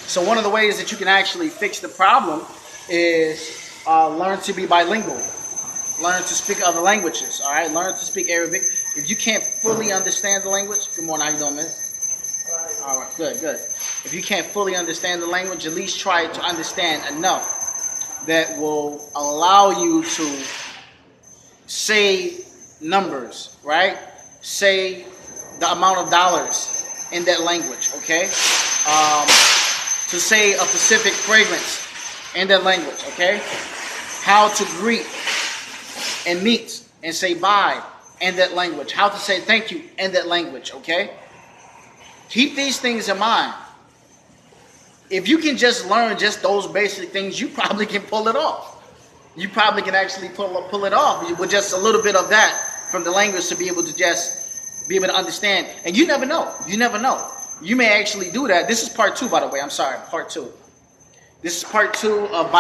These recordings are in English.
So one of the ways that you can actually fix the problem is learn to be bilingual. Learn to speak other languages. All right, learn to speak Arabic. If you can't fully understand the language, good morning. How you doing, miss? All right, good, good. If you can't fully understand the language, at least try to understand enough that will allow you to say numbers, right? Say the amount of dollars in that language, okay? To say a specific fragrance in that language, okay? How to greet and meet and say bye in that language. How to say thank you in that language, okay? Keep these things in mind. If you can just learn just those basic things, you probably can pull it off. You probably can actually pull it off with just a little bit of that from the language to be able to just be able to understand. And you never know. You never know. You may actually do that. This is part 2, by the way. I'm sorry, part 2. This is part 2 of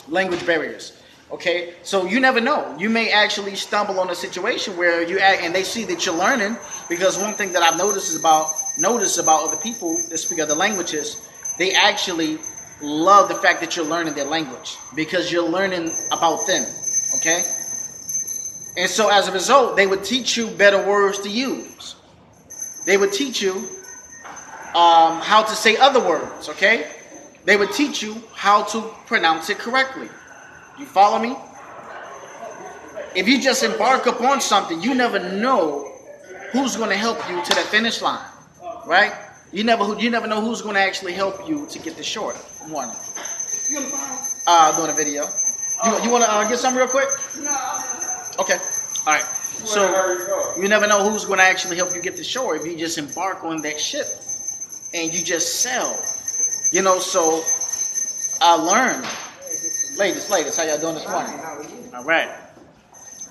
language barriers. Okay, so you never know. You may actually stumble on a situation where you act and they see that you're learning. Because one thing that I've noticed about other people that speak other languages, they actually love the fact that you're learning their language because you're learning about them. Okay, and so as a result, they would teach you better words to use. They would teach you how to say other words. Okay, they would teach you how to pronounce it correctly. You follow me? If you just embark upon something, you never know who's going to help you to the finish line, right? You never know who's going to actually help you to get the short one. Doing a video. You want to get something real quick? Okay. All right. So you never know who's going to actually help you get the short if you just embark on that ship and you just sell. You know, so I learned. Ladies, how y'all doing this morning? All right.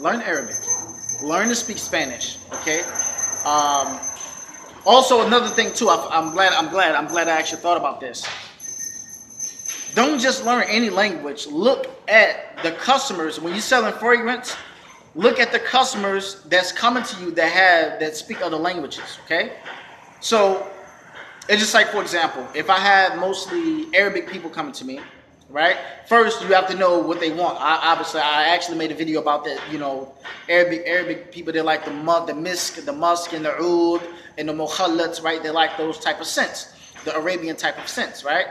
Learn Arabic. Learn to speak Spanish. Okay. Also, another thing too. I'm glad I actually thought about this. Don't just learn any language. Look at the customers when you're selling fragrance. Look at the customers that's coming to you that speak other languages. Okay. So it's just like, for example, if I had mostly Arabic people coming to me. Right. First, you have to know what they want. I actually made a video about that. You know, Arabic people, they like the misk, and the oud, and the mukhallats. Right. They like those type of scents, the Arabian type of scents. Right.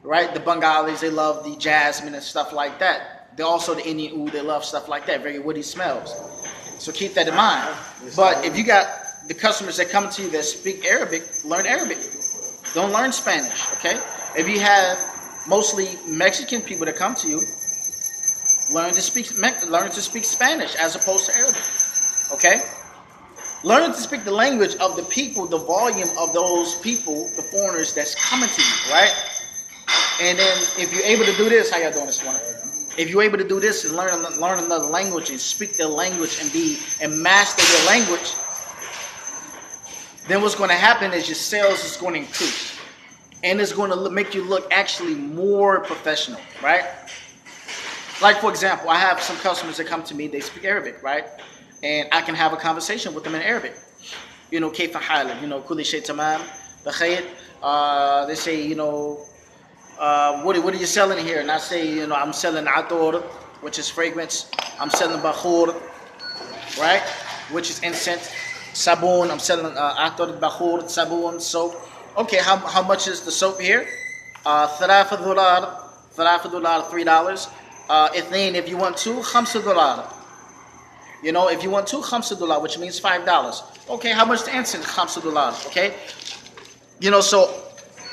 Right. The Bengalis, they love the jasmine and stuff like that. They also the Indian oud, they love stuff like that. Very woody smells. So keep that in mind. But if you got the customers that come to you that speak Arabic, learn Arabic. Don't learn Spanish. Okay. If you have mostly Mexican people that come to you, learn to speak Spanish as opposed to Arabic. Okay? Learn to speak the language of the people, the volume of those people, the foreigners that's coming to you, right? And then if you're able to do this, how y'all doing this morning? If you're able to do this and learn another language and speak their language and master their language, then what's going to happen is your sales is going to increase. And it's going to make you look actually more professional, right? Like, for example, I have some customers that come to me, they speak Arabic, right? And I can have a conversation with them in Arabic. You know, كيف حالك? You know, كل شيء تمام بخير. They say, you know, what are you selling here? And I say, you know, I'm selling ator, which is fragrance. I'm selling bakhur, right? Which is incense. Sabun, I'm selling ator, bakhur, sabun, soap. Okay, how much is the soap here? $3. Ethane, if you want two, $5. You know, if you want two, $5, which means $5. Okay, how much the incense? $5. Okay, you know, so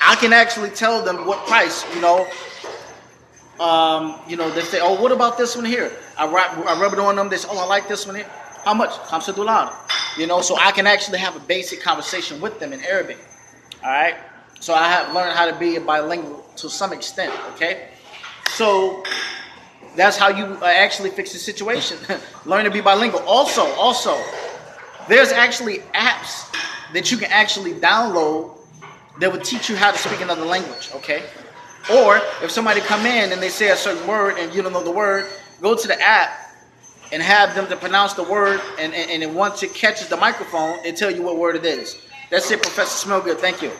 I can actually tell them what price. You know, they say, oh, what about this one here? I rub it on them. They say, oh, I like this one here. How much? $5. You know, so I can actually have a basic conversation with them in Arabic. All right, so I have learned how to be bilingual to some extent. Okay, so that's how you actually fix the situation. Learn to be bilingual. Also, there's actually apps that you can actually download that would teach you how to speak another language. Okay, or if somebody come in and they say a certain word and you don't know the word, go to the app and have them to pronounce the word, and then once it catches the microphone, it tell you what word it is. That's it, Professor Smellgood. Thank you.